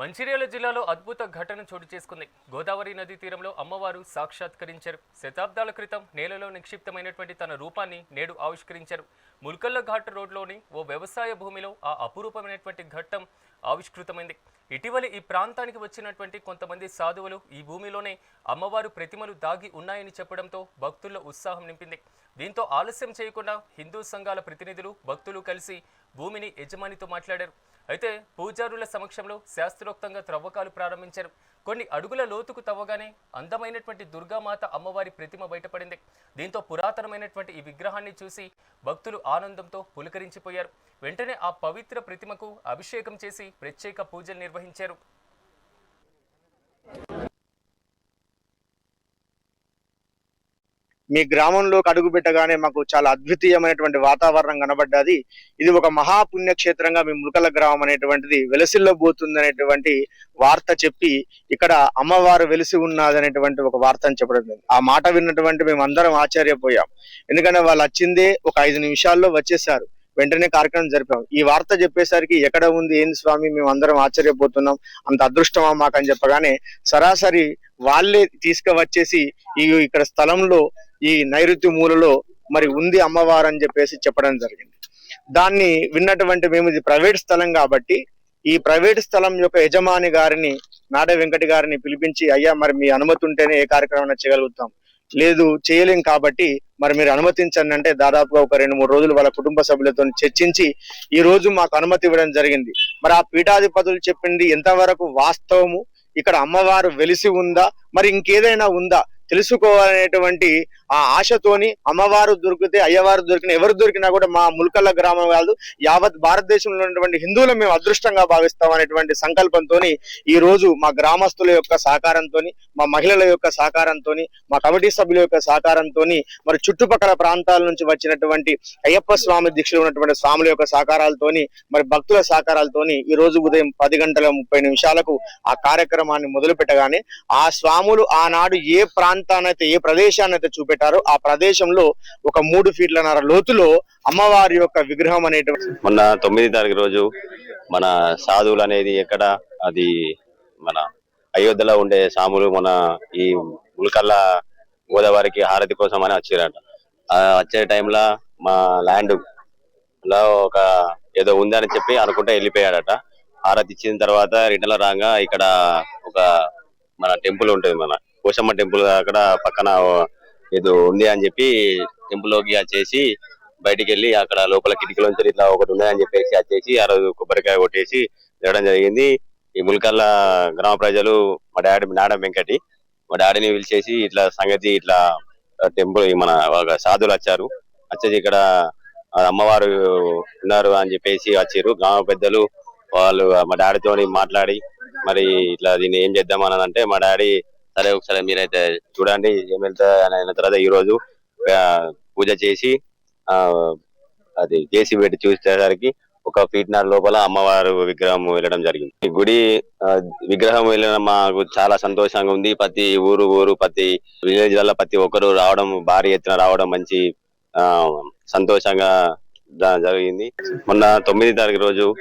మంచిర్యాల జిల్లాలో అద్భుత ఘటన చోటు చేసుకుంది. గోదావరి నదీ తీరంలో అమ్మవారు సాక్షాత్కరించారు. శతాబ్దాల క్రితం నేలలో నిక్షిప్తమైనటువంటి తన రూపాన్ని నేడు ఆవిష్కరించారు. ముల్కల్ల ఘాట్ రోడ్లోని ఓ వ్యవసాయ భూమిలో ఆ అపురూపమైనటువంటి ఘట్టం ఆవిష్కృతమైంది. ఇటీవల ఈ ప్రాంతానికి వచ్చినటువంటి కొంతమంది సాధువులు ఈ భూమిలోనే అమ్మవారు ప్రతిమలు దాగి ఉన్నాయని చెప్పడంతో భక్తుల్లో ఉత్సాహం నింపింది. దీంతో ఆలస్యం చేయకుండా హిందూ సంఘాల ప్రతినిధులు భక్తులు కలిసి భూమిని యజమానితో మాట్లాడారు. అయితే పూజారుల సమక్షంలో శాస్త్రోక్తంగా త్రవ్వకాలు ప్రారంభించారు. కొన్ని అడుగుల లోతుకు తవ్వగానే అందమైనటువంటి దుర్గామాత అమ్మవారి ప్రతిమ బయటపడింది. దీంతో పురాతనమైనటువంటి ఈ విగ్రహాన్ని చూసి భక్తులు ఆనందంతో పులకరించిపోయారు. వెంటనే ఆ పవిత్ర ప్రతిమకు అభిషేకం చేసి ప్రత్యేక పూజలు నిర్వహించారు. మీ గ్రామంలోకి అడుగు పెట్టగానే మాకు చాలా అద్వితీయమైనటువంటి వాతావరణం కనబడ్డది. ఇది ఒక మహాపుణ్యక్షేత్రంగా మీ ముల్కల గ్రామం అనేటువంటిది వెలసిల్లబోతుంది అనేటువంటి వార్త చెప్పి ఇక్కడ అమ్మవారు వెలిసి ఉన్నదనేటువంటి ఒక వార్తను చెప్పడం. ఆ మాట విన్నటువంటి మేము అందరం ఆశ్చర్యపోయాం. ఎందుకంటే వాళ్ళు వచ్చిందే ఒక 5 నిమిషాల్లో వచ్చేసారు. వెంటనే కార్యక్రమం జరిపాం. ఈ వార్త చెప్పేసరికి ఎక్కడ ఉంది ఏంది స్వామి, మేము అందరం ఆశ్చర్యపోతున్నాం, అంత అదృష్టమా మాకని చెప్పగానే సరాసరి వాళ్ళే తీసుకువచ్చేసి ఇక్కడ స్థలంలో ఈ నైరుతి మూలలో మరి ఉంది అమ్మవారు అని చెప్పేసి చెప్పడం జరిగింది. దాన్ని విన్నటువంటి మేము ఇది ప్రైవేట్ స్థలం కాబట్టి ఈ ప్రైవేట్ స్థలం యొక్క యజమాని గారిని నాడ వెంకటి గారిని పిలిపించి, అయ్యా మరి మీ అనుమతి ఉంటేనే ఏ కార్యక్రమం చేయగలుగుతాం, లేదు చేయలేం కాబట్టి మరి మీరు అనుమతించండి అంటే దాదాపుగా ఒక 2-3 రోజులు వాళ్ళ కుటుంబ సభ్యులతో చర్చించి ఈ రోజు మాకు అనుమతి ఇవ్వడం జరిగింది. మరి ఆ పీఠాధిపతులు చెప్పింది ఎంతవరకు వాస్తవము, ఇక్కడ అమ్మవారు వెలిసి ఉందా, మరి ఇంకేదైనా ఉందా తెలుసుకోవాలనేటువంటి ఆ ఆశతోని అమ్మవారు దొరికితే అయ్యవారు దొరికిన ఎవరు దొరికినా కూడా మా ముల్కల్ల గ్రామం కాదు యావత్ భారతదేశంలో ఉన్నటువంటి హిందువులు మేము అదృష్టంగా భావిస్తాం అనేటువంటి సంకల్పంతో ఈ రోజు మా గ్రామస్తుల యొక్క సహకారంతో, మా మహిళల యొక్క సహకారంతో, మా కమిటీ సభ్యుల యొక్క సహకారంతో, మరి చుట్టుపక్కల ప్రాంతాల నుంచి వచ్చినటువంటి అయ్యప్ప స్వామి దీక్షలు ఉన్నటువంటి స్వాముల యొక్క సహకారాలతోని, మరి భక్తుల సహకారాలతోని ఈ రోజు ఉదయం 10:30 ఆ కార్యక్రమాన్ని మొదలు పెట్టగానే ఆ స్వాములు ఆనాడు ఏ ప్రాంతాన్నైతే ఏ ప్రదేశాన్నైతే చూపెట్టారో ఆ ప్రదేశంలో ఒక 3 ఫీట్లన్నర లోతులో అమ్మవారి యొక్క విగ్రహం అనేటువంటి మొన్న 9వ తారీఖు రోజు మన సాధువులు అనేది ఎక్కడ అది మన అయోధ్యలో ఉండే సాములు మన ఈ ముల్కల్ల గోదావరికి హారతి కోసం అని వచ్చారట. వచ్చే టైంలో మా ల్యాండ్ లో ఒక ఏదో ఉందని చెప్పి అనుకుంటే వెళ్ళిపోయాడట. హారతి ఇచ్చిన తర్వాత రిటర్న్ రాగా ఇక్కడ ఒక మన టెంపుల్ ఉంటుంది, మన పోషమ్మ టెంపుల్, అక్కడ పక్కన ఏదో ఉంది అని చెప్పి టెంపుల్ లోకి వచ్చేసి బయటికి వెళ్ళి అక్కడ లోపల కిటికీలోంచి ఇట్లా ఒకటి ఉన్నదని చెప్పేసి వచ్చేసి ఆ రోజు కొబ్బరికాయ కొట్టేసి తేవడం జరిగింది. ఈ ముల్కల్ల గ్రామ ప్రజలు మా డాడీ నాడ వెంకటి మా డాడీని పిలిచేసి ఇట్లా సంగతి ఇట్లా టెంపుల్ మన సాధువులు వచ్చారు, వచ్చేసి ఇక్కడ అమ్మవారు ఉన్నారు అని చెప్పేసి వచ్చారు. గ్రామ పెద్దలు వాళ్ళు మా డాడీతో మాట్లాడి మరి ఇట్లా దీన్ని ఏం చేద్దామని అంటే మా డాడీ సరే ఒకసారి మీరైతే చూడండి ఏం వెళ్తా అయిన తర్వాత ఈ రోజు పూజ చేసి అది చేసి పెట్టి చూసేసరికి 1 ఫీట్‌న్నర లోపల అమ్మవారు విగ్రహం వెళ్ళడం జరిగింది. ఈ గుడి విగ్రహం వెళ్ళడం మాకు చాలా సంతోషంగా ఉంది. ప్రతి ఊరు ప్రతి విలేజ్ వల్ల ప్రతి ఒక్కరు రావడం, భారీ ఎత్తున రావడం మంచి సంతోషంగా జరిగింది. మొన్న 9వ తారీఖు రోజు